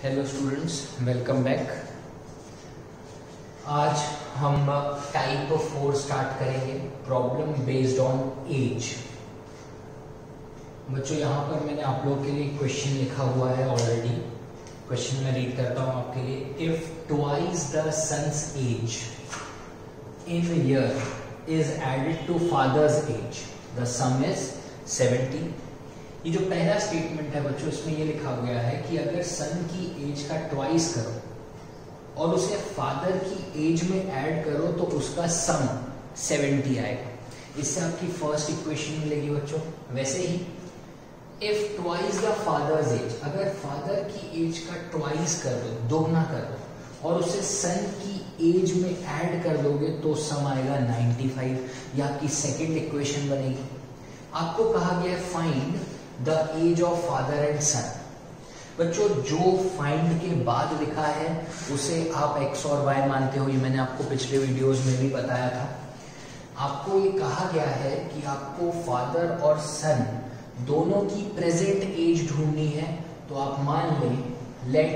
Hello students, welcome back. आज हम type 4 start करेंगे, प्रॉब्लम बेस्ड ऑन एज। बच्चों यहाँ पर मैंने आप लोगों के लिए क्वेश्चन लिखा हुआ है ऑलरेडी। क्वेश्चन मैं रीड करता हूँ आपके लिए। If twice the son's age in year is added to father's age, the sum is 70। ये जो पहला स्टेटमेंट है बच्चों, इसमें ये लिखा गया है कि अगर सन की एज का ट्वाइस करो और उसे फादर की एज में ऐड करो तो उसका सम 70 आएगा। इससे आपकी फर्स्ट इक्वेशन मिलेगी बच्चों। वैसे ही if twice the father's age, अगर फादर की एज का ट्वाइस कर दो, दोगुना कर दो और उसे सन की एज में ऐड कर दोगे तो सम आएगा 95। ये आपकी सेकेंड इक्वेशन बनेगी। आपको कहा गया है find the age of father and son. बच्चों जो फाइंड के बाद लिखा है उसे आप एक्स और वाई मानते हो, ये मैंने आपको पिछले वीडियोस में भी बताया था। आपको ये कहा गया है कि आपको फादर और सन दोनों की प्रेजेंट एज ढूंढनी है, तो आप मान लें let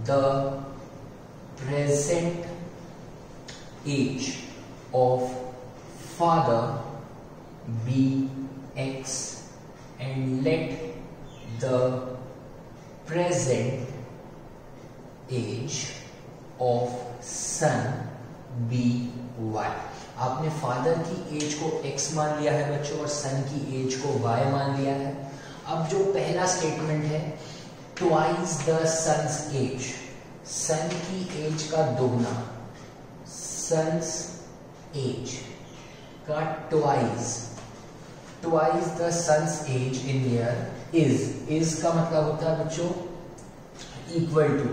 the present age of father be x and let the present age of son be y। आपने फादर की एज को x मान लिया है बच्चों और सन की एज को y मान लिया है। अब जो पहला स्टेटमेंट है twice the son's age, son की एज का दोगुना, सन्स एज का twice the son's age in year is का मतलब होता है बच्चों equal to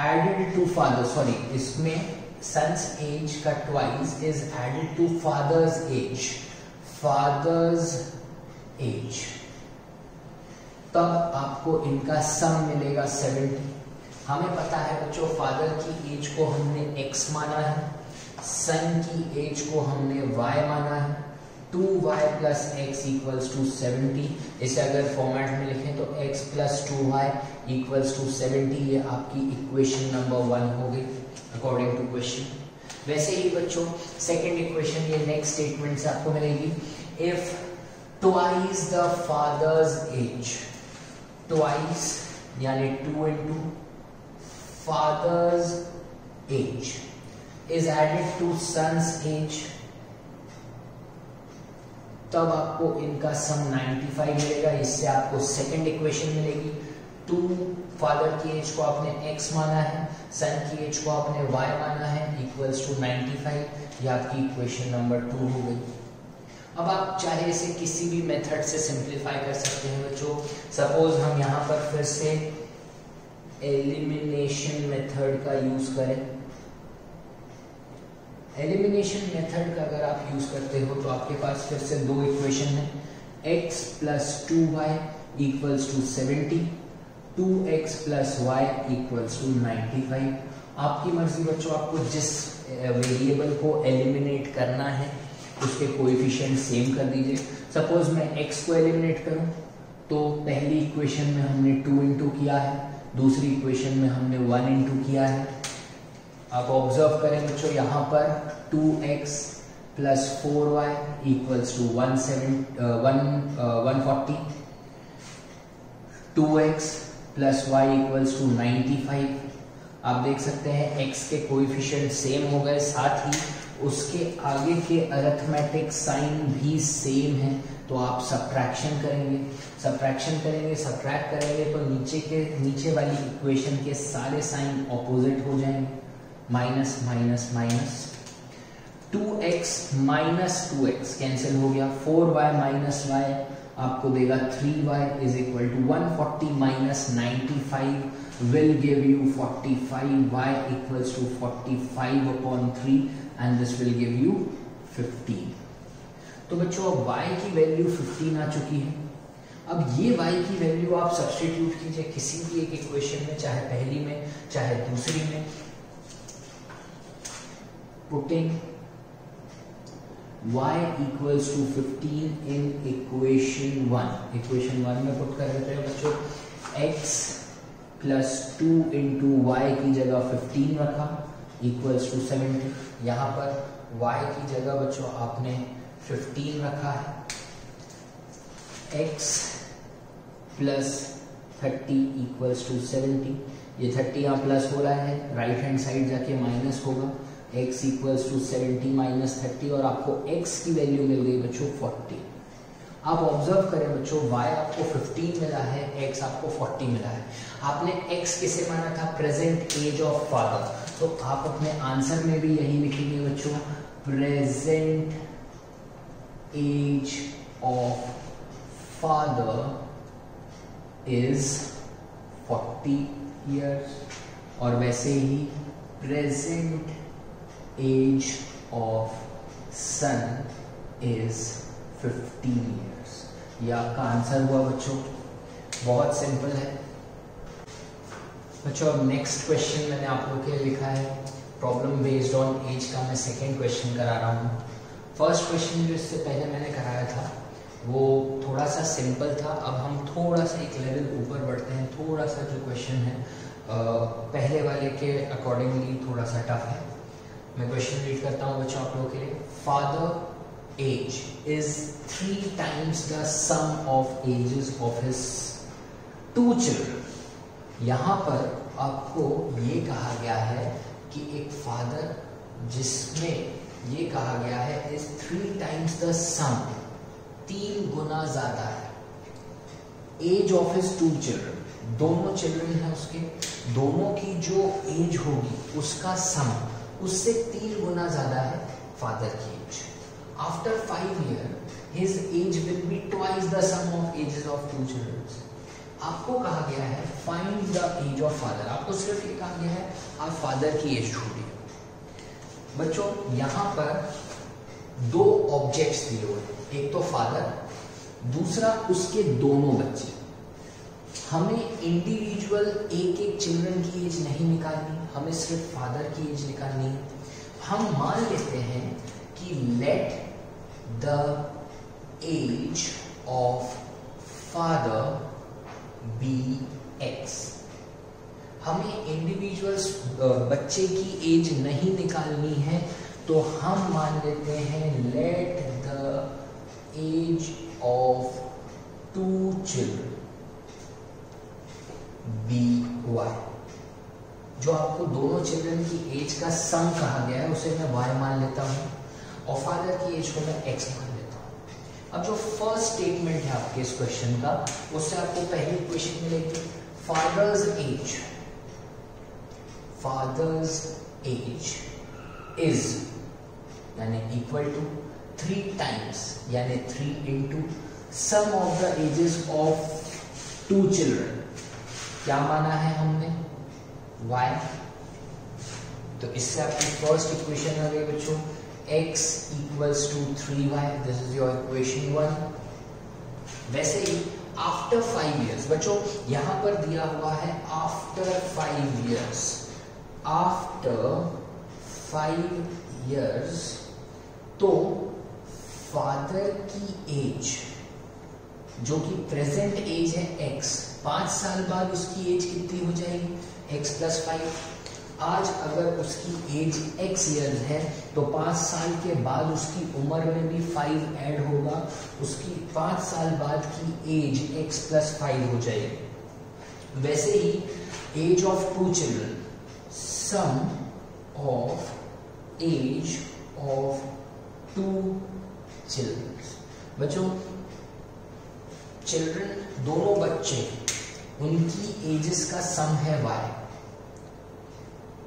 added to father, sorry इसमें सन्स एज का twice is added to father's age, तब आपको इनका सम मिलेगा 70। हमें पता है बच्चों फादर की एज को हमने x माना है, सन की एज को हमने y माना है। 2y plus x equals to 70। इसे अगर फॉर्मेट में लिखें तो x plus 2y equals to 70। ये आपकी इक्वेशन नंबर 1 हो गई अकॉर्डिंग टू क्वेश्चन। वैसे ही बच्चों सेकेंड इक्वेशन ये नेक्स्ट स्टेटमेंट से आपको मिलेगी। If twice the father's as, twice यानी 2 into father's age is added to son's age, तब आपको इनका सम 95 मिलेगा। इससे आपको सेकंड इक्वेशन मिलेगी। 2 फादर की एज को आपने x माना है, सन की एज को आपने y माना है, इक्वल्स टू 95। ये आपकी इक्वेशन नंबर 2 हो गई। अब आप चाहे इसे किसी भी मेथड से सिंप्लीफाई कर सकते हैं बच्चों। सपोज हम यहाँ पर फिर से एलिमिनेशन मेथड का यूज करें। एलिमिनेशन मेथड का अगर आप यूज करते हो तो आपके पास फिर से दो इक्वेशन है। x plus 2y equals to 70, 2x plus y equals to 95। आपकी मर्जी बच्चों, आपको जिस वेरिएबल को एलिमिनेट करना है उसके कोएफिशिएंट सेम कर दीजिए। सपोज मैं x को एलिमिनेट करूं तो पहली इक्वेशन में हमने 2 इंटू किया है, दूसरी इक्वेशन में हमने 1 इंटू किया है। आप ऑब्जर्व करें बच्चों यहाँ पर 2x plus 4y equals to 140, 2x plus y equals to 95। आप देख सकते हैं x के कोएफिशिएंट सेम हो गए, साथ ही उसके आगे के अरिथमेटिक साइन भी सेम है। तो आप सब्ट्रैक्शन करेंगे, सब्ट्रैक्ट करेंगे तो नीचे वाली इक्वेशन के सारे साइन ऑपोजिट हो जाएंगे। Minus minus minus, 2x minus 2x cancel हो गया, 4y माइनस y आपको देगा 3y is equal to 140 minus 95 will give you 45, y equals to 45 upon 3 and this will give you 15। तो बच्चों अब y की वैल्यू 15 आ चुकी है। अब ये y की वैल्यू आप सब्स्टिट्यूट कीजिए किसी भी एक इक्वेशन में, चाहे पहली में चाहे दूसरी में। Putting y equals to 15 in equation 1 में पुट कर देते हैं बच्चों। x प्लस 2 इंटू वाई की जगह 15 रखा इक्वल्स टू 70। यहाँ पर y की जगह बच्चों आपने 15 रखा है, x प्लस 30 इक्वल्स टू 70। ये 30 यहाँ प्लस हो रहा है, राइट हैंड साइड जाके माइनस होगा, x इक्वल्स टू 70 माइनस 30 और आपको x की वैल्यू मिल गई बच्चों 40। आप ऑब्जर्व करें बच्चों, y आपको 15 मिला है, x आपको 40 मिला है। आपने x किसे माना था? Present age of father. तो आप अपने आंसर में भी यही लिखेंगे बच्चों, present age of father is 40 years, और वैसे ही present age of son is 15 years. ये आपका आंसर हुआ बच्चों, बहुत सिंपल है बच्चों। अब नेक्स्ट क्वेश्चन मैंने आप लोगों के लिए लिखा है, प्रॉब्लम बेस्ड ऑन एज का मैं सेकेंड क्वेश्चन करा रहा हूँ। फर्स्ट क्वेश्चन जो इससे पहले मैंने कराया था वो थोड़ा सा सिंपल था, अब हम थोड़ा सा एक लेवल ऊपर बढ़ते हैं। थोड़ा सा जो क्वेश्चन है पहले वाले के अकॉर्डिंगली थोड़ा सा टफ है। मैं क्वेश्चन रीड करता हूँ बच्चों आप लोगों के लिए। Father age is 3 times the sum of ages of his 2 children। यहाँ पर आपको ये कहा गया है कि एक फादर जिसमें ये कहा गया है इज 3 times the sum, 3 गुना ज्यादा है, एज ऑफ हिज 2 चिल्ड्रन, दोनों चिल्ड्रन है उसके, दोनों की जो एज होगी उसका सम उससे 3 गुना ज्यादा है फादर की as. After 5 years his age will be twice the sum of ages of 2 children। आपको कहा गया है find the age of father, आपको सिर्फ ये कहा गया है आप फादर की एज ढूंढिए। बच्चों यहाँ पर 2 ऑब्जेक्ट्स दिए हुए, एक तो फादर, दूसरा उसके दोनों बच्चे। हमें इंडिविजुअल एक एक चिल्ड्रन की एज नहीं निकालनी, हमें सिर्फ फादर की एज निकालनी है। हम मान लेते हैं कि let the age of father be x। हमें इंडिविजुअल्स बच्चे की एज नहीं निकालनी है, तो हम मान लेते हैं let the age of 2 children be y। जो आपको दोनों चिल्ड्रन की एज का सम कहा गया है उसे मैं y मान लेता हूं, और फादर की एज को मैं x मान लेता हूं। अब जो फर्स्ट स्टेटमेंट है आपके इस क्वेश्चन का, उससे आपको पहली इक्वेशन मिलेगी, फादर्स एज इज यानी इक्वल टू 3 times यानी 3 into sum of the ages of 2 children. क्या माना है हमने? y। तो इससे आपकी फर्स्ट इक्वेशन आ गई बच्चों, x equals to 3y। This is your equation 1। वैसे ही आफ्टर 5 years, बच्चों यहां पर दिया हुआ है आफ्टर 5 years। आफ्टर 5 years तो फादर की एज जो कि प्रेजेंट एज है x, 5 साल बाद उसकी एज कितनी हो जाएगी? x + 5। आज अगर उसकी एज x ईयर्स है तो 5 साल के बाद उसकी उम्र में भी 5 ऐड होगा, उसकी 5 साल बाद की एज x + 5 हो जाएगी। वैसे ही age of 2 children, sum of age of 2 children. बच्चों चिल्ड्रन दोनों बच्चे, उनकी एजेस का सम है y।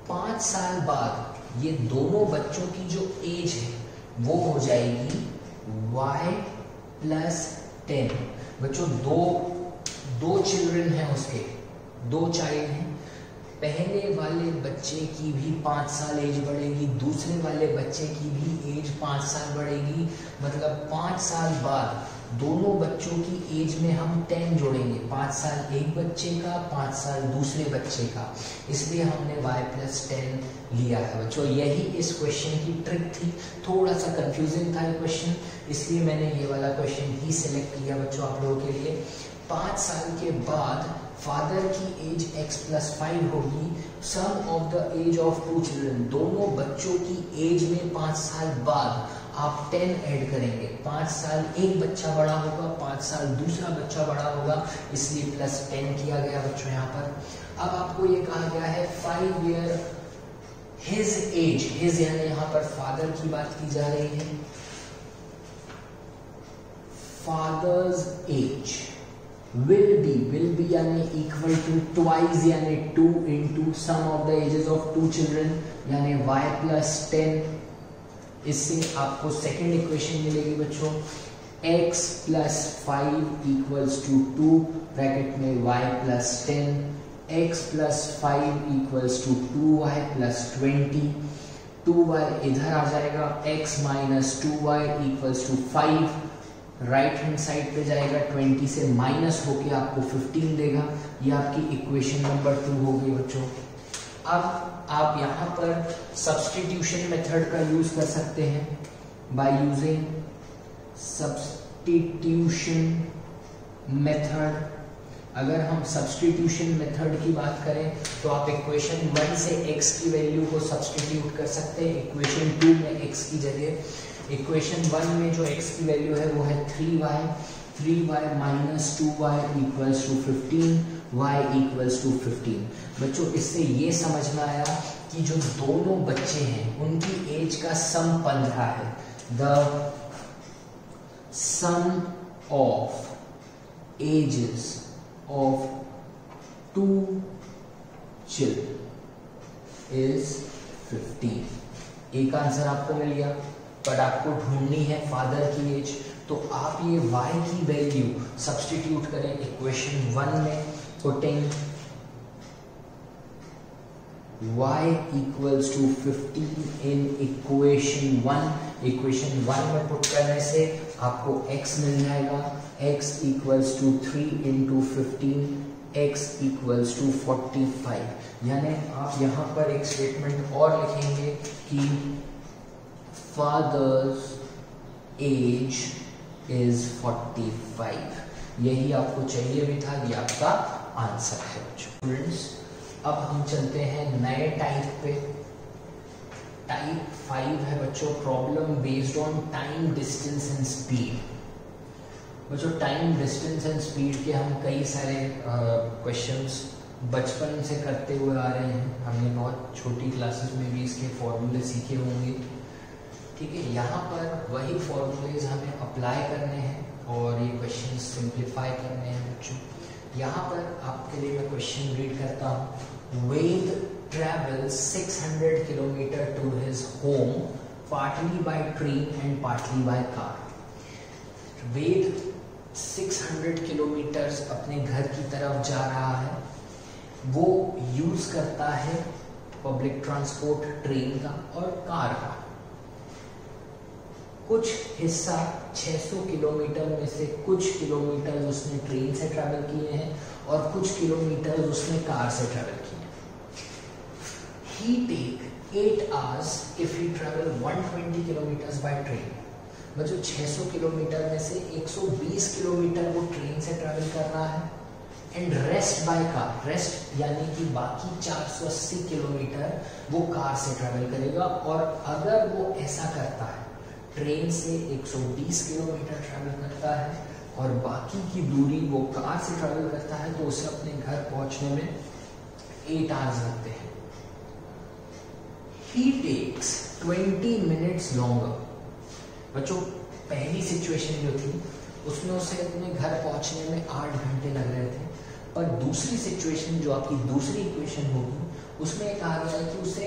5 साल बाद ये दोनों बच्चों की जो एज है वो हो जाएगी y + 10। बच्चों दो चिल्ड्रन हैं उसके, 2 चाइल्ड हैं। पहले वाले बच्चे की भी 5 साल एज बढ़ेगी, दूसरे वाले बच्चे की भी एज 5 साल बढ़ेगी, मतलब 5 साल बाद दोनों बच्चों की एज में हम 10 जोड़ेंगे। 5 साल एक बच्चे का, 5 साल दूसरे बच्चे का, इसलिए हमने y + 10 लिया है। बच्चों यही इस क्वेश्चन की ट्रिक थी। थोड़ा सा कंफ्यूजिंग था ये क्वेश्चन, इसलिए मैंने ये वाला क्वेश्चन ही सिलेक्ट किया बच्चों आप लोगों के लिए। 5 साल के बाद फादर की एज x+5 होगी, sum of the age of 2 children, दोनों बच्चों की एज में 5 साल बाद आप 10 ऐड करेंगे। 5 साल एक बच्चा बड़ा होगा, 5 साल दूसरा बच्चा बड़ा होगा, इसलिए +10 किया गया बच्चों यहाँ पर। अब आपको ये कहा गया है 5 ईयर हिज एज, हिज यानी यहाँ पर फादर की बात की जा रही है, फादर्स एज will be यानी इक्वल टू ट्वाइस यानी 2 into sum of the ages of 2 children यानी y+10। इससे आपको सेकेंड इक्वेशन मिलेगी बच्चों, x+5 इक्वल्स टू 2 ब्रैकेट में y+10, x+5 equals to 2y+20, 2y इधर आ जाएगा, x - 2y equals to 5, right hand side पे जाएगा, 20 से माइनस होके आपको 15 देगा। ये आपकी इक्वेशन नंबर 2 हो गई बच्चों। अब आप यहाँ पर सब्स्टिट्यूशन मेथड का यूज कर सकते हैं, बाय यूजिंग सब्स्टिट्यूशन मेथड। अगर हम सब्स्टिट्यूशन मेथड की बात करें तो आप इक्वेशन 1 से x की वैल्यू को सब्स्टिट्यूट कर सकते हैं इक्वेशन 2 में x की जगह। इक्वेशन 1 में जो x की वैल्यू है वो है 3y - 2y equals to 15, y equals to 15। बच्चों इससे ये समझ में आया कि जो दोनों बच्चे हैं उनकी एज का सम 15 है। The sum of ages of 2 children is 15। एक आंसर आपको मिल गया, पर आपको ढूंढनी है फादर की एज, तो आप ये y की वैल्यू सब्स्टिट्यूट करें इक्वेशन 1 में, putting y equals to 15 in equation 1। Equation 1 में पुट करने से आपको x मिल जाएगा, x equals to 3 into 15, x equals to 45। यानी आप यहाँ पर एक स्टेटमेंट और लिखेंगे कि फादर्स एज इज 45। यही आपको चाहिए भी था, ये आपका आंसर है स्टूडेंट्स। अब हम चलते हैं नए टाइप पे। टाइप 5 है बच्चों, problem based on time, distance and speed. बच्चों टाइम, डिस्टेंस एंड स्पीड के हम कई सारे क्वेश्चंस बचपन से करते हुए आ रहे हैं। हमने बहुत छोटी क्लासेस में भी इसके फॉर्मूले सीखे होंगे, ठीक है। यहाँ पर वही फॉर्मूलेज हमें अप्लाई करने हैं और ये क्वेश्चन सिंप्लीफाई करने हैं बच्चों। यहाँ पर आपके लिए मैं क्वेश्चन रीड करता हूँ। Ved travels 600 kilometre to his home, partly by train and partly by car. Ved 600 kilometres अपने घर की तरफ जा रहा है, वो यूज करता है पब्लिक ट्रांसपोर्ट, ट्रेन का और कार का। कुछ हिस्सा 600 किलोमीटर में से कुछ किलोमीटर उसने ट्रेन से ट्रैवल किए हैं और कुछ किलोमीटर उसने कार से ट्रैवल किए हैं। He take 8 hours if he travel 120 kilometers by train। बच्चों 600 किलोमीटर में से 120 किलोमीटर वो ट्रेन से ट्रैवल कर रहा है and rest by car. Rest यानी कि बाकी 480 किलोमीटर वो कार से ट्रैवल करेगा। और अगर वो ऐसा करता है, ट्रेन से 120 किलोमीटर ट्रैवल करता है और बाकी की दूरी वो कार से ट्रैवल करता है, तो उसे अपने घर पहुंचने में 8 आवर्स लगते हैं। He takes 20 minutes longer। बच्चों पहली सिचुएशन जो थी उसमें उसे अपने घर पहुंचने में 8 घंटे लग रहे थे, पर दूसरी सिचुएशन जो आपकी दूसरी इक्वेशन होगी उसमें कहा गया है कि उसे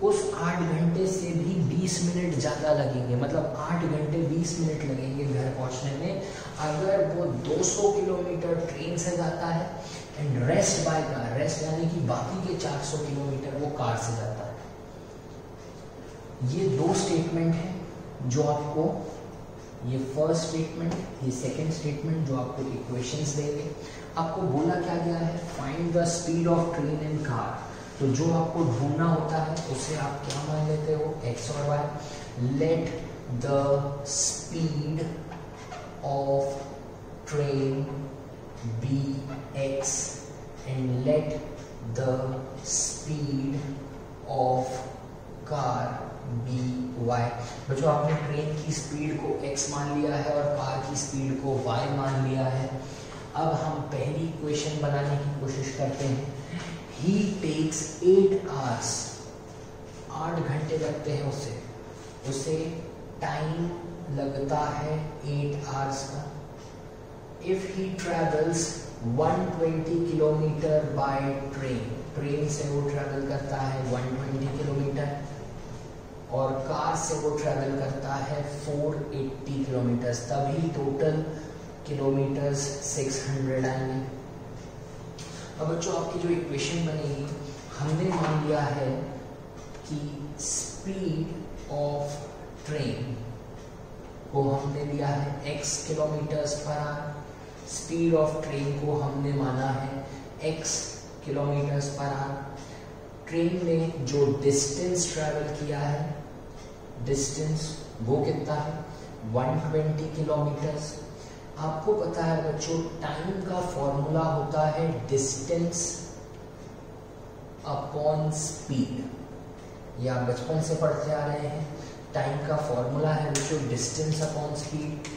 उस 8 घंटे से भी 20 मिनट ज़्यादा लगेंगे, मतलब 8 घंटे 20 मिनट लगेंगे घर पहुंचने में अगर वो 200 किलोमीटर ट्रेन से जाता है and rest by car. Rest यानी कि बाकी के 400 किलोमीटर वो कार से जाता है। ये दो स्टेटमेंट हैं जो आपको, ये फर्स्ट स्टेटमेंट, ये सेकंड स्टेटमेंट जो आपको इक्वेशंस देंगे। आपको बोला क्या गया है, find the speed of train and car. तो जो आपको ढूंढना होता है उसे आप क्या मान लेते हो, x और y। Let the speed of train be x and let the speed of car be y। बच्चों आपने ट्रेन की स्पीड को x मान लिया है और कार की स्पीड को y मान लिया है। अब हम पहली इक्वेशन बनाने की कोशिश करते हैं। He takes 8 hours, 8 घंटे लगते हैं उसे टाइम लगता है 8 hours का। If he travels 120 kilometre by train से वो ट्रैवल करता है 120 किलोमीटर और कार से वो ट्रैवल करता है 480 किलोमीटर, तभी टोटल किलोमीटर्स 600 आएंगे। अब बच्चों आपकी जो इक्वेशन बनेगी, हमने मान लिया है कि स्पीड ऑफ ट्रेन को हमने लिया है x kilometres per hour, speed of train को हमने माना है x kilometres per hour. Train ने जो डिस्टेंस ट्रैवल किया है, डिस्टेंस वो कितना है 120 किलोमीटर्स। आपको पता है बच्चों टाइम का फॉर्मूला होता है डिस्टेंस अपॉन स्पीड। या बचपन से पढ़ते आ रहे हैं, टाइम का फॉर्मूला है बच्चों डिस्टेंस अपॉन स्पीड।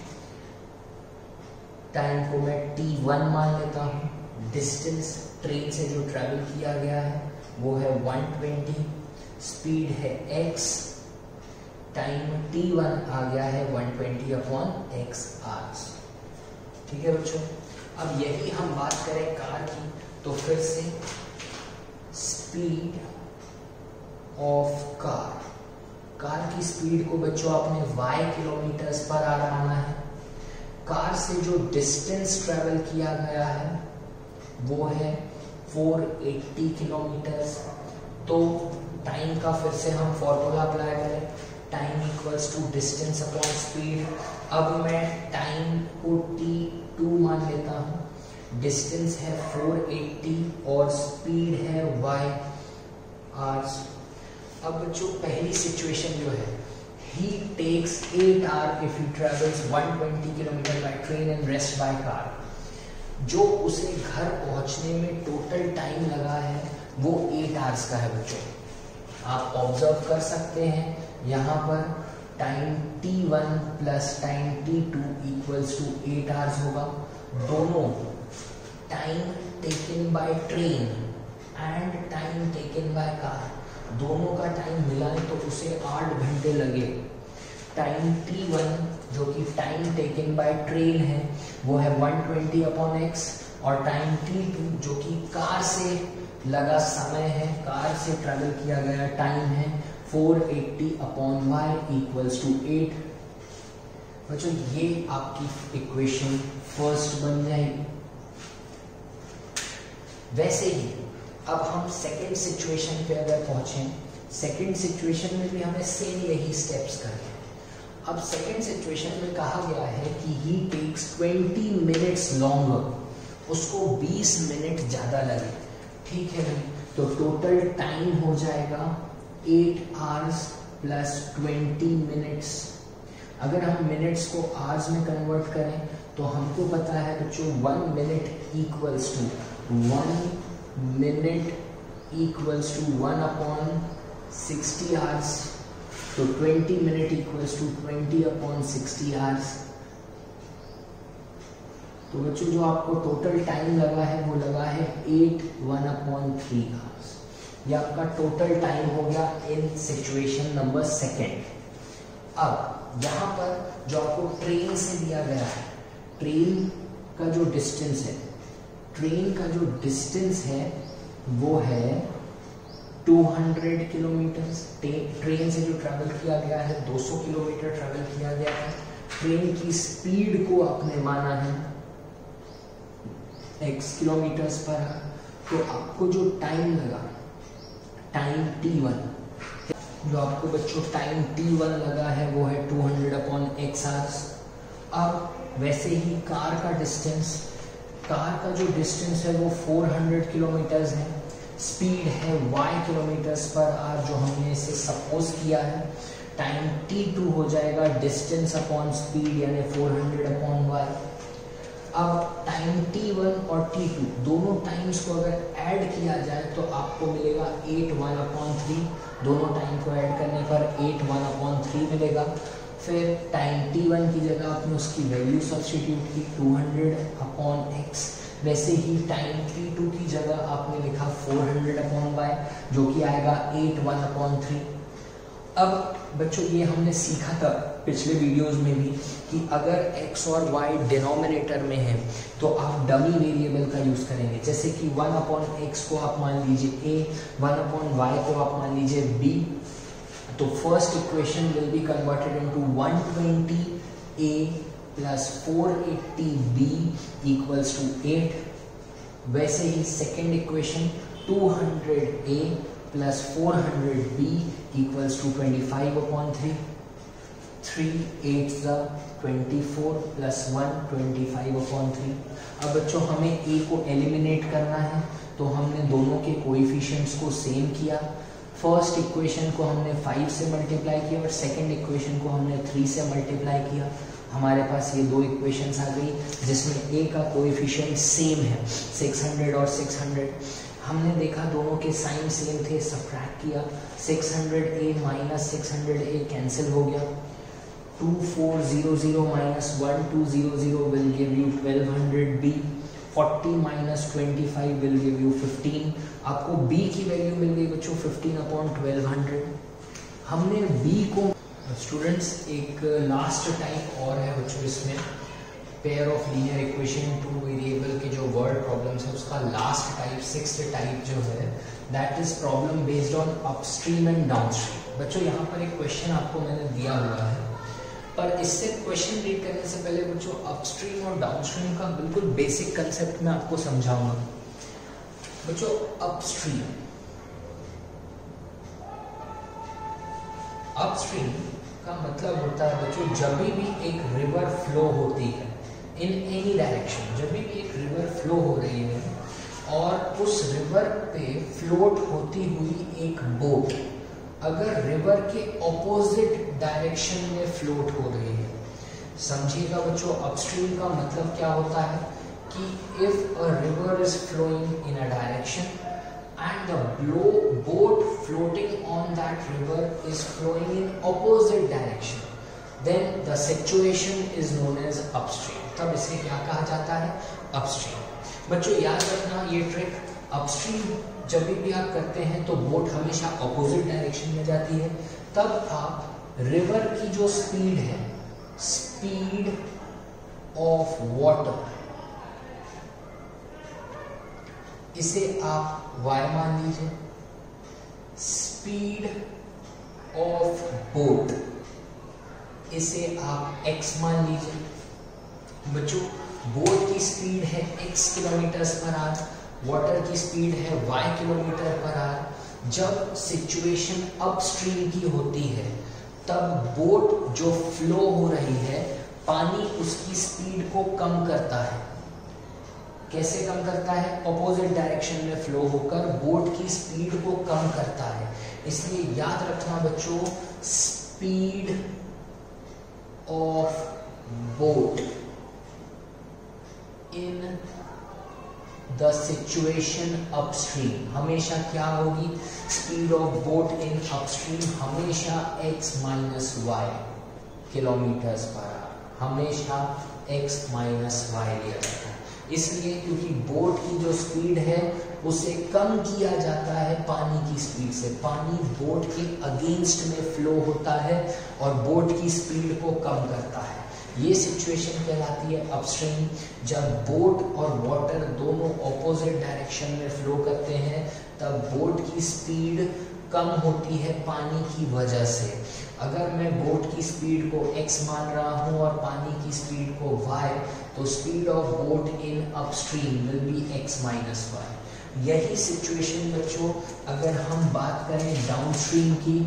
टाइम को मैं t1 मान लेता हूँ। डिस्टेंस ट्रेन से जो ट्रैवल किया गया है वो है 120, स्पीड है x, टाइम t1 आ गया है 120 अपॉन x आवर्स। ठीक है बच्चों, अब यही हम बात करें कार की, तो फिर से स्पीड ऑफ कार की स्पीड को बच्चों आपने y किलोमीटर्स पर आवर माना है। कार से जो डिस्टेंस ट्रेवल किया गया है वो है 480 किलोमीटर्स। तो टाइम का फिर से हम फॉर्मूला अप्लाई करें, time equals to distance upon speed. अब मैं टाइम को t2 मान लेता हूँ, डिस्टेंस है 480 और स्पीड है y आवर्स। अब बच्चों पहली सिचुएशन जो है, he takes 8 hours if he travels 120 kilometre by train and rest by car। जो उसे घर पहुंचने में टोटल टाइम लगा है वो 8 आवर्स का है बच्चों। आप ऑब्जर्व कर सकते हैं यहाँ पर time t1 plus time t2 equals to 8 hours होगा। दोनों time taken by train and time taken by car, दोनों का टाइम मिलाएं तो उसे 8 घंटे लगे। टाइम t1 जो कि टाइम टेकन बाय ट्रेन है वो है 120 अपॉन x और टाइम t2 जो कि कार से लगा समय है, कार से ट्रैवल किया गया टाइम है 480 अपॉन y इक्वल्स टू 8। बच्चों ये आपकी इक्वेशन फर्स्ट बन जाएगी। वैसे ही अब हम सेकेंड सिचुएशन पे अगर पहुंचे, सेकेंड सिचुएशन में भी हमें सेम यही स्टेप्स करने हैं। अब सेकेंड सिचुएशन में कहा गया है कि ही टेक्स 20 मिनट्स लॉन्गर, उसको 20 मिनट ज्यादा लगे। ठीक है भाई, तो टोटल टाइम हो जाएगा 8 आवर्स प्लस 20 मिनट्स। अगर हम मिनट्स को आवर्स में कन्वर्ट करें तो हमको पता है बच्चों 1 minute equals to 1 minute equals to 1 upon 60 hours. तो 20 minute equals to 20 upon 60 hours. तो बच्चों जो आपको टोटल टाइम लगा है वो लगा है 8 1 अपॉन 3 आवर्स। ये आपका टोटल टाइम हो गया इन सिचुएशन नंबर सेकेंड। अब यहाँ पर जो आपको ट्रेन से दिया गया है, ट्रेन का जो डिस्टेंस है, ट्रेन का जो डिस्टेंस है वो है 200 किलोमीटर। ट्रेन से जो ट्रैवल किया गया है 200 किलोमीटर ट्रैवल किया गया है। ट्रेन की स्पीड को आपने माना है x किलोमीटर्स पर। तो आपको जो टाइम लगा, टाइम t1, जो आपको बच्चों टाइम t1 लगा है वो है 200 अपॉन x आवर्स। अब वैसे ही कार का डिस्टेंस, कार का जो डिस्टेंस है वो 400 किलोमीटर्स है, स्पीड है y किलोमीटर्स पर आवर जो हमने इसे सपोज किया है। टाइम t2 हो जाएगा डिस्टेंस अपॉन स्पीड यानी 400 अपॉन y। अब टाइम t1 और t2 दोनों टाइम्स को अगर ऐड किया जाए तो आपको मिलेगा 8 1/3, दोनों टाइम को ऐड करने पर 8 1/3 मिलेगा। फिर टाइम t1 की जगह आपने उसकी वैल्यू सब्स्टिट्यूट की 200/x, वैसे ही टाइम t2 की जगह आपने लिखा 400/y जो कि आएगा 8 1/3। अब बच्चों ये हमने सीखा था पिछले वीडियोस में भी कि अगर x और y डिनोमिनेटर में है तो आप डमी वेरिएबल का यूज करेंगे, जैसे कि 1/x को आप मान लीजिए a, 1/y को आप मान लीजिए b, तो first equation will be converted into 120a plus 480b equals to 8। वैसे ही second equation 200a plus 400b equals to 25/3, 3 8 24 plus 1 25/3। अब बच्चों हमें a को एलिमिनेट करना है तो हमने दोनों के कोएफिशिएंट्स को सेम किया। फर्स्ट इक्वेशन को हमने 5 से मल्टीप्लाई किया और सेकंड इक्वेशन को हमने 3 से मल्टीप्लाई किया। हमारे पास ये दो इक्वेशंस आ गई जिसमें a का कोएफिशिएंट सेम है 600 और 600। हमने देखा दोनों के साइन सेम थे, सबट्रैक्ट किया, 600a माइनस 600a कैंसिल हो गया। 2400 minus 1200 will give you 1200b, 40 minus 25 will give you 15। आपको b की वैल्यू मिल गई बच्चों 15/1200। हमने b को स्टूडेंट्स एक लास्ट टाइप और है बच्चों इसमें pair of linear equation two variable के जो वर्ड प्रॉब्लम्स है उसका लास्ट टाइप 6th टाइप जो है that is problem based on upstream and downstream. बच्चों यहाँ पर एक क्वेश्चन आपको मैंने दिया हुआ है, पर इससे क्वेश्चन रीड करने से पहले बच्चों अपस्ट्रीम और डाउनस्ट्रीम का बिल्कुल बेसिक कंसेप्ट मैं आपको समझाऊंगा। बच्चों अपस्ट्रीम का मतलब होता है बच्चों जब भी एक रिवर फ्लो होती है इन एनी डायरेक्शन, जब भी एक रिवर फ्लो हो रही है और उस रिवर पे फ्लोट होती हुई एक बोट अगर रिवर के ऑपोजिट डायरेक्शन में फ्लोट हो रही है, समझिएगा बच्चों अपस्ट्रीम का मतलब क्या होता है कि if a river is flowing in a direction and the boat floating on that river is flowing in opposite direction, then the situation is known as upstream। तब इसे क्या कहा जाता है? अपस्ट्रीम। बच्चों याद रखना ये ट्रिक, अपस्ट्रीम जब भी आप करते हैं तो बोट हमेशा ऑपोजिट डायरेक्शन में जाती है। तब आप रिवर की जो स्पीड है, स्पीड ऑफ वाटर, इसे आप y मान लीजिए, स्पीड ऑफ बोट इसे आप x मान लीजिए। बच्चों बोट की स्पीड है x kilometres per hour, water की स्पीड है y किलोमीटर पर आवर। जब सिचुएशन अपस्ट्रीम की होती है तब बोट जो फ्लो हो रही है पानी उसकी स्पीड को कम करता है। कैसे कम करता है? ऑपोजिट डायरेक्शन में फ्लो होकर बोट की स्पीड को कम करता है। इसलिए याद रखना बच्चों speed of boat in the situation upstream हमेशा क्या होगी? Speed of boat in upstream हमेशा x minus y kilometres per hour, हमेशा x माइनस y लिया जाता है। इसलिए क्योंकि बोट की जो स्पीड है उसे कम किया जाता है पानी की स्पीड से। पानी बोट के अगेंस्ट में फ्लो होता है और बोट की स्पीड को कम करता है। ये सिचुएशन कहलाती है अपस्ट्रीम। जब बोट और वाटर दोनों ऑपोजिट डायरेक्शन में फ्लो करते हैं तब बोट की स्पीड कम होती है पानी की वजह से। अगर मैं बोट की स्पीड को x मान रहा हूं और पानी की स्पीड को y, तो speed of boat in upstream will be x minus y। यही सिचुएशन बच्चों अगर हम बात करें डाउनस्ट्रीम की,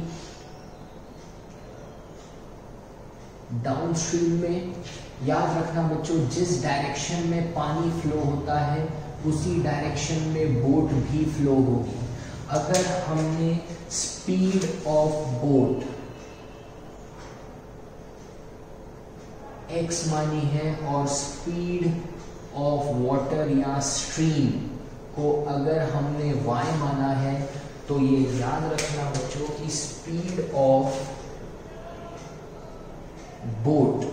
डाउनस्ट्रीम में याद रखना बच्चों जिस डायरेक्शन में पानी फ्लो होता है उसी डायरेक्शन में बोट भी फ्लो होगी। अगर हमने स्पीड ऑफ बोट x मानी है और स्पीड ऑफ वाटर या स्ट्रीम को अगर हमने y माना है तो ये याद रखना बच्चों कि speed of boat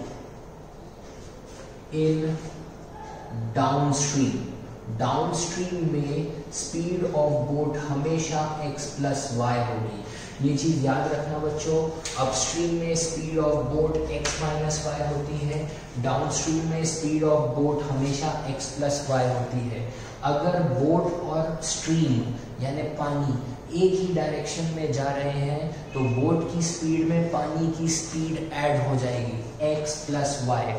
in downstream में स्पीड ऑफ बोट हमेशा x प्लस वाई होगी। ये चीज याद रखना बच्चों, अपस्ट्रीम में speed of boat x minus y होती है, डाउनस्ट्रीम में स्पीड ऑफ बोट हमेशा x प्लस वाई होती है। अगर बोट और स्ट्रीम यानी पानी एक ही डायरेक्शन में जा रहे हैं तो बोट की स्पीड में पानी की स्पीड ऐड हो जाएगी x प्लस वाई।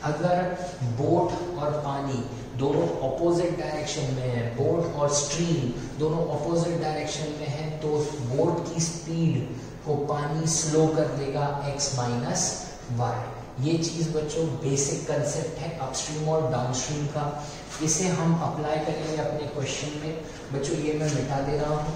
अगर बोट और पानी दोनों ऑपोजिट डायरेक्शन में है, बोट और स्ट्रीम दोनों ऑपोजिट डायरेक्शन में है, तो बोट की स्पीड को पानी स्लो कर देगा x माइनस वाई। ये चीज बच्चों बेसिक कंसेप्ट है अपस्ट्रीम और डाउनस्ट्रीम का। इसे हम अप्लाई करेंगे अपने क्वेश्चन में। बच्चों ये मैं मिटा दे रहा हूं।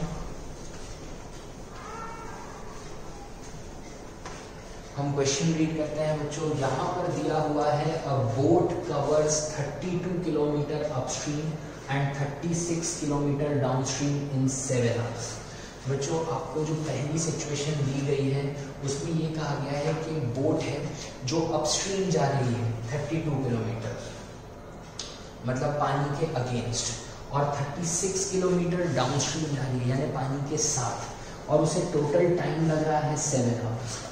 हम क्वेश्चन रीड करते हैं बच्चों। यहाँ पर दिया हुआ है अ boat covers 32 kilometre upstream and 36 kilometre downstream in 7 hours. बच्चों आपको जो पहली सिचुएशन दी गई है उसमें ये कहा गया है कि बोट है जो अपस्ट्रीम जा रही है 32 किलोमीटर मतलब पानी के अगेंस्ट, और 36 किलोमीटर डाउनस्ट्रीम जा रही है यानी पानी के साथ, और उसे टोटल टाइम लग रहा है 7 आवर्स का।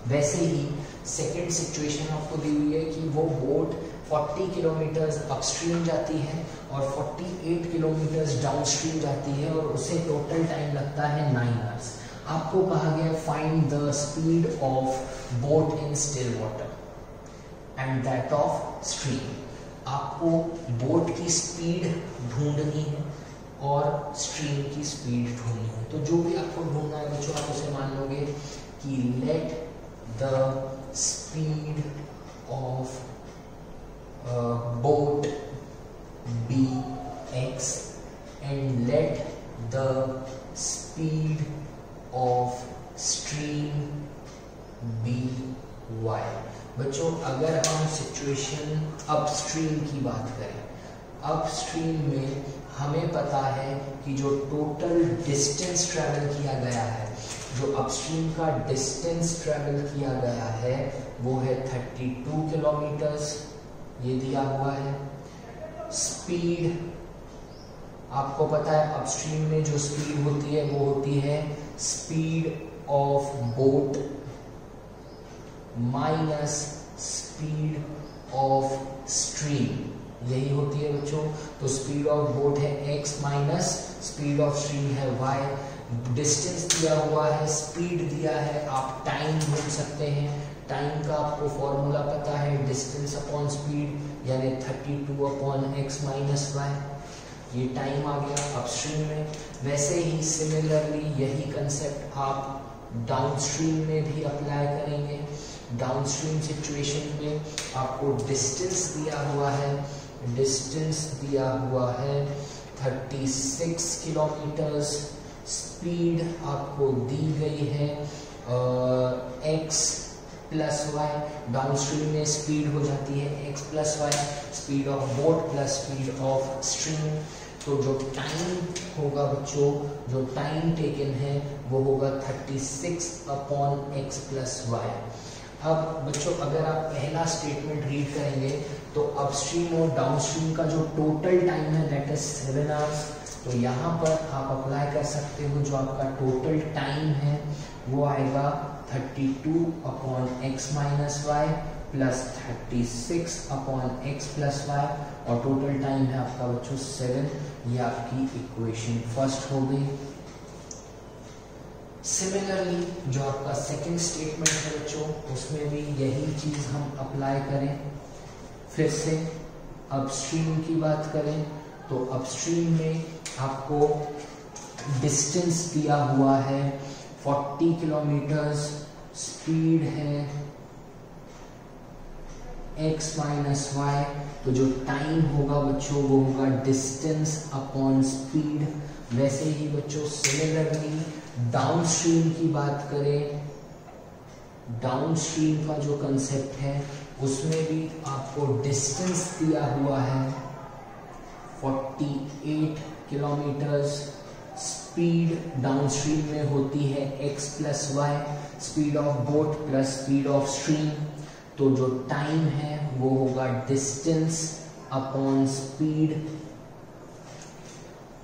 वैसे ही सेकेंड सिचुएशन आपको दी हुई है कि वो बोट 40 किलोमीटर्स अपस्ट्रीम जाती है और 48 किलोमीटर्स डाउनस्ट्रीम जाती है और उसे टोटल टाइम लगता है 9 आवर्स। आपको कहा गया find the speed of boat in still water and that of stream. आपको बोट की स्पीड ढूंढनी है और स्ट्रीम की स्पीड ढूंढनी है। तो जो भी आपको ढूंढना है बच्चों आप उसे मान लोगे कि late the speed of boat be x and let the speed of stream be y। बच्चों अगर हम सिचुएशन अपस्ट्रीम की बात करें, अपस्ट्रीम में हमें पता है कि जो टोटल डिस्टेंस ट्रैवल किया गया है, जो अपस्ट्रीम का डिस्टेंस ट्रैवल किया गया है वो है 32 किलोमीटर्स, ये दिया हुआ है। स्पीड आपको पता है अपस्ट्रीम में जो स्पीड होती है वो होती है speed of boat minus speed of stream, यही होती है बच्चों। तो स्पीड ऑफ बोट है x minus speed of stream है y। डिस्टेंस दिया हुआ है, स्पीड दिया है, आप टाइम ढूंढ सकते हैं। टाइम का आपको फॉर्मूला पता है, डिस्टेंस अपॉन स्पीड यानी 32 अपॉन x माइनस वाई। ये टाइम आ गया अपस्ट्रीम में। वैसे ही सिमिलरली यही कंसेप्ट आप डाउनस्ट्रीम में भी अप्लाई करेंगे। डाउनस्ट्रीम सिचुएशन में आपको डिस्टेंस दिया हुआ है, डिस्टेंस दिया हुआ है 36 किलोमीटर्स, स्पीड आपको दी गई है x प्लस वाई। डाउनस्ट्रीम में स्पीड हो जाती है x plus y, speed of boat plus speed of stream. तो जो टाइम होगा बच्चों, जो टाइम टेकन है वो होगा 36 अपॉन x प्लस वाई। अब बच्चों अगर आप पहला स्टेटमेंट रीड करेंगे तो अपस्ट्रीम और डाउनस्ट्रीम का जो टोटल टाइम है दैट इज 7 आवर्स। तो यहाँ पर आप अप्लाई कर सकते हो, जो आपका टोटल टाइम है वो आएगा 32 upon x minus y plus 36 upon x plus y, और टोटल टाइम है आपका बच्चों 7। ये आपकी इक्वेशन फर्स्ट हो गई। सिमिलरली जो आपका सेकंड स्टेटमेंट है बच्चों, उसमें भी यही चीज हम अप्लाई करें। फिर से अपस्ट्रीम की बात करें तो अपस्ट्रीम में आपको डिस्टेंस दिया हुआ है 40 किलोमीटर्स, स्पीड है x माइनस वाई। तो जो टाइम होगा बच्चों वो होगा डिस्टेंस अपॉन स्पीड। वैसे ही बच्चों सिमिलरली डाउनस्ट्रीम की बात करें, डाउनस्ट्रीम का जो कंसेप्ट है उसमें भी आपको डिस्टेंस दिया हुआ है 48 किलोमीटर्स। स्पीड डाउनस्ट्रीम में होती है x plus y, speed of boat plus speed of stream. तो जो टाइम है वो होगा डिस्टेंस अपॉन स्पीड।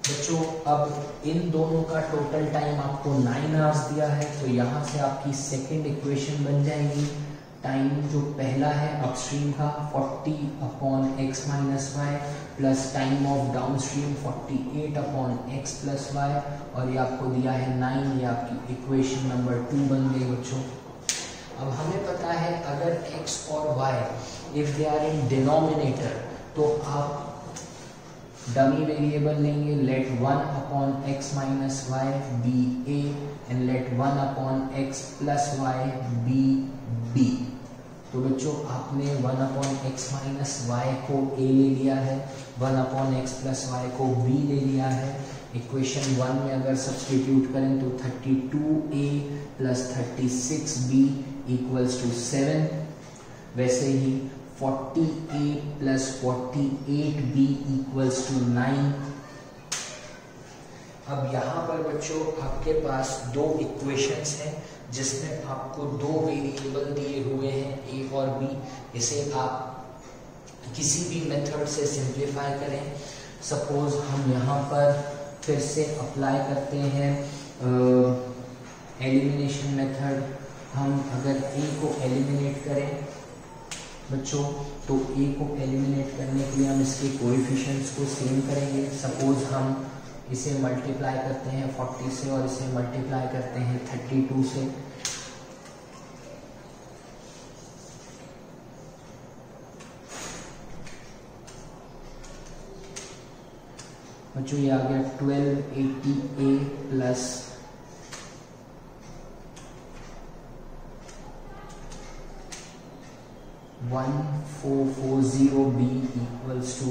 बच्चों अब इन दोनों का टोटल टाइम आपको 9 आवर्स दिया है, तो यहाँ से आपकी सेकंड इक्वेशन बन जाएगी। टाइम जो पहला है अपस्ट्रीम का 40 upon x minus y plus time of downstream 48 upon x plus y, और ये आपको दिया है 9। ये आपकी इक्वेशन नंबर 2 बन गई बच्चों। अब हमें पता है अगर x और y if they are in denominator तो आप डमी वेरिएबल लेंगे, let 1 upon x minus y be a and let 1 upon x plus y be b. तो बच्चों आपने 1 अपॉन एक्स माइनस वाई को a ले लिया है, 1 अपॉन एक्स प्लस वाई को b ले लिया है। इक्वेशन 1 में अगर सब्सटीट्यूट करें तो 32a plus 36b equals to 7। वैसे ही 40a plus 48b equals to 9। अब यहाँ पर बच्चों आपके पास दो इक्वेशंस हैं जिसमें आपको दो वेरिएबल दिए हुए हैं a और b। इसे आप किसी भी मेथड से सिंप्लीफाई करें। सपोज हम यहाँ पर फिर से अप्लाई करते हैं एलिमिनेशन मेथड। हम अगर a को एलिमिनेट करें बच्चों तो a को एलिमिनेट करने के लिए हम इसके कोएफिशिएंट्स को सेम करेंगे। सपोज हम इसे मल्टीप्लाई करते हैं 40 से और इसे मल्टीप्लाई करते हैं 32 से। बच्चों ये आ गया 1280a plus 1440b equals to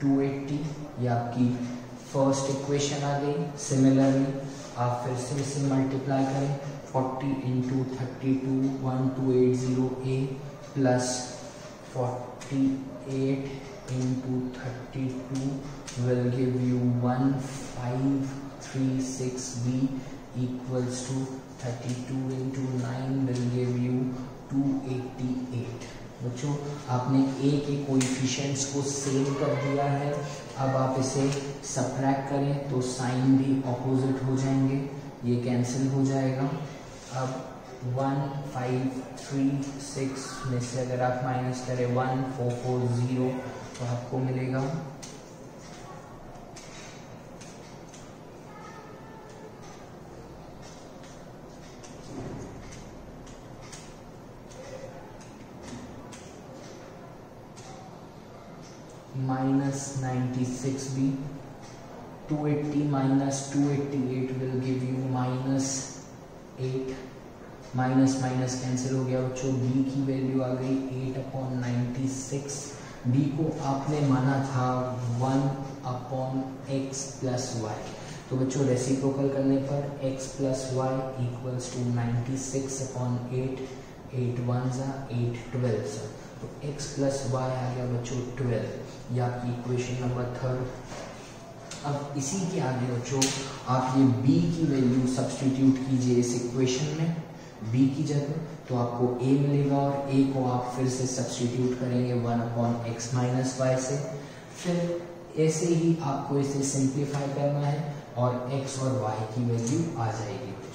280। ये आपकी फर्स्ट इक्वेशन आ गई। सिमिलरली आप फिर से इसे मल्टीप्लाई करें 40 into 32 1280a plus 48 into 32 will give you 1536b equals to 32 into 9 will give you 288। बच्चों आपने a के कोएफिशिएंट्स को सेम कर दिया है। अब आप इसे सबट्रैक्ट करें तो साइन भी ऑपोजिट हो जाएंगे, ये कैंसिल हो जाएगा। अब 1536 में से अगर आप माइनस करें 1440 तो आपको मिलेगा -96b। 280 minus 288 will give you -8। Minus minus cancel हो गया बच्चों। b की वैल्यू आ गई 8/96। b को आपने माना था 1 अपॉन एक्स प्लस वाई। तो बच्चों रेसिप्रोकल करने पर x plus y equals to 96/8। 8 1 8 12। तो x प्लस वाई आ गया बच्चों 12। ये आपकी इक्वेशन नंबर 3। अब इसी के आगे बच्चों आप ये b की वैल्यू सब्स्टिट्यूट कीजिए इस इक्वेशन में b की जगह, तो आपको a मिलेगा और a को आप फिर से सब्स्टिट्यूट करेंगे 1 अपॉन एक्स माइनस वाई से। फिर ऐसे ही आपको इसे सिंप्लीफाई करना है और x और y की वैल्यू आ जाएगी बच्चों।